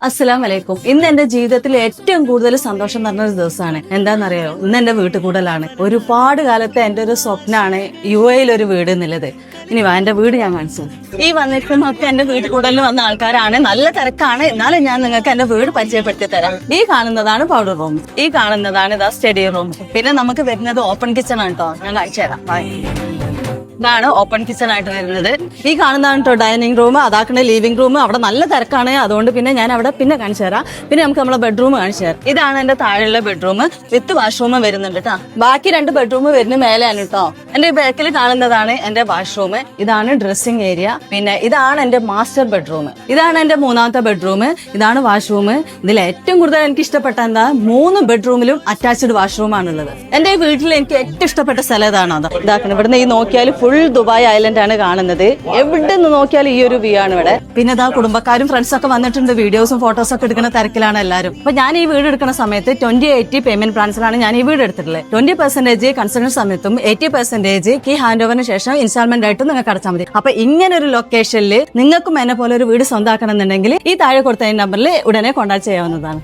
അസ്സലാമു അലൈക്കും. ഇന്ന് എന്റെ ജീവിതത്തിൽ ഏറ്റവും കൂടുതൽ സന്തോഷം നിറഞ്ഞൊരു ദിവസമാണ്. എന്താണെന്നറിയോ? ഇന്ന് എന്റെ വീട്ടുകൂടലാണ്. ഒരുപാട് കാലത്തെ എന്റെ ഒരു സ്വപ്നമാണ് UAE ഒരു വീട് എന്നുള്ളത്. ഇനി വാ, എന്റെ വീട് ഞാൻ കാണിച്ചു. ഈ വന്നിരിക്കുന്നൊക്കെ എന്റെ വീട്ടുകൂടലിൽ വന്ന ആൾക്കാരാണ്. നല്ല തിരക്കാണ്. എന്നാലും ഞാൻ നിങ്ങൾക്ക് എന്റെ വീട് പരിചയപ്പെടുത്തി തരാം. ഈ കാണുന്നതാണ് പൗഡർ റൂം, ഈ കാണുന്നതാണ് ഇതാ സ്റ്റഡി റൂം. പിന്നെ നമുക്ക് വരുന്നത് ഓപ്പൺ കിച്ചൺ ആണ് കേട്ടോ. ഞാൻ കാണിച്ചു തരാം. ഇതാണ് ഓപ്പൺ കിച്ചൺ ആയിട്ട് വരുന്നത്. ഈ കാണുന്നതാണ് കേട്ടോ ഡൈനിങ് റൂം. അതാക്കണ ലിവിംഗ് റൂം. അവിടെ നല്ല തിരക്കാണ്, അതുകൊണ്ട് പിന്നെ ഞാൻ അവിടെ പിന്നെ കാണിച്ചു തരാം. പിന്നെ നമുക്ക് നമ്മളെ ബെഡ്റൂം കാണിച്ചു തരാം. ഇതാണ് എന്റെ താഴെയുള്ള ബെഡ്റൂം വിത്ത് വാഷ്റൂം വരുന്നുണ്ട് കേട്ടോ. ബാക്കി 2 ബെഡ്റൂം വരുന്ന മേലെയാണ് കേട്ടോ. എന്റെ ബാക്കിൽ കാണുന്നതാണ് എന്റെ വാഷ്റൂം. ഇതാണ് ഡ്രസ്സിംഗ് ഏരിയ. പിന്നെ ഇതാണ് എന്റെ മാസ്റ്റർ ബെഡ്റൂം. ഇതാണ് എന്റെ 3ാമത്തെ ബെഡ്റൂം. ഇതാണ് വാഷ്റൂം. ഇതിൽ ഏറ്റവും കൂടുതൽ എനിക്ക് ഇഷ്ടപ്പെട്ട എന്താ, 3 ബെഡ്റൂമിലും അറ്റാച്ച്ഡ് വാഷ്റൂം ആണുള്ളത്. എന്റെ വീട്ടിൽ എനിക്ക് ഏറ്റവും ഇഷ്ടപ്പെട്ട സ്ഥലം ഇതാണ്. ഇതാക്കണം. ഇവിടുന്ന് ഈ നോക്കിയാൽ ഫുൾ ദുബായ് ഐലൻഡ് ആണ് കാണുന്നത്. എവിടെ നിന്ന് നോക്കിയാലും ഈ ഒരു വ്യൂ ആണ് ഇവിടെ. പിന്നെ ഇതാ കുടുംബക്കാരും ഫ്രണ്ട്സും ഒക്കെ വന്നിട്ടുണ്ട്. വീഡിയോസും ഫോട്ടോസും ഒക്കെ എടുക്കുന്ന തിരക്കിലാണ് എല്ലാവരും. അപ്പൊ ഞാൻ ഈ വീട് എടുക്കുന്ന സമയത്ത് 2080 പേയ്മെന്റ് പ്ലാൻസിലാണ് ഞാൻ ഈ വീട് എടുത്തിട്ടുള്ളത്. 20% കൺസ്ട്രക്ഷൻ സമയത്തും 80% കീ ഹാൻഡ് ഓവറിന് ശേഷം ഇൻസ്റ്റാൾമെന്റ് ആയിട്ട് നിങ്ങൾക്ക് അടച്ചാൽ മതി. അപ്പൊ ഇങ്ങനെ ഒരു ലൊക്കേഷനിൽ നിങ്ങൾക്കും എന്നെ പോലെ ഒരു വീട് സ്വന്തമാക്കണം എന്നുണ്ടെങ്കിൽ ഈ താഴെ കൊടുത്ത നമ്പറിൽ ഉടനെ കോൺടാക്ട് ചെയ്യാവുന്നതാണ്.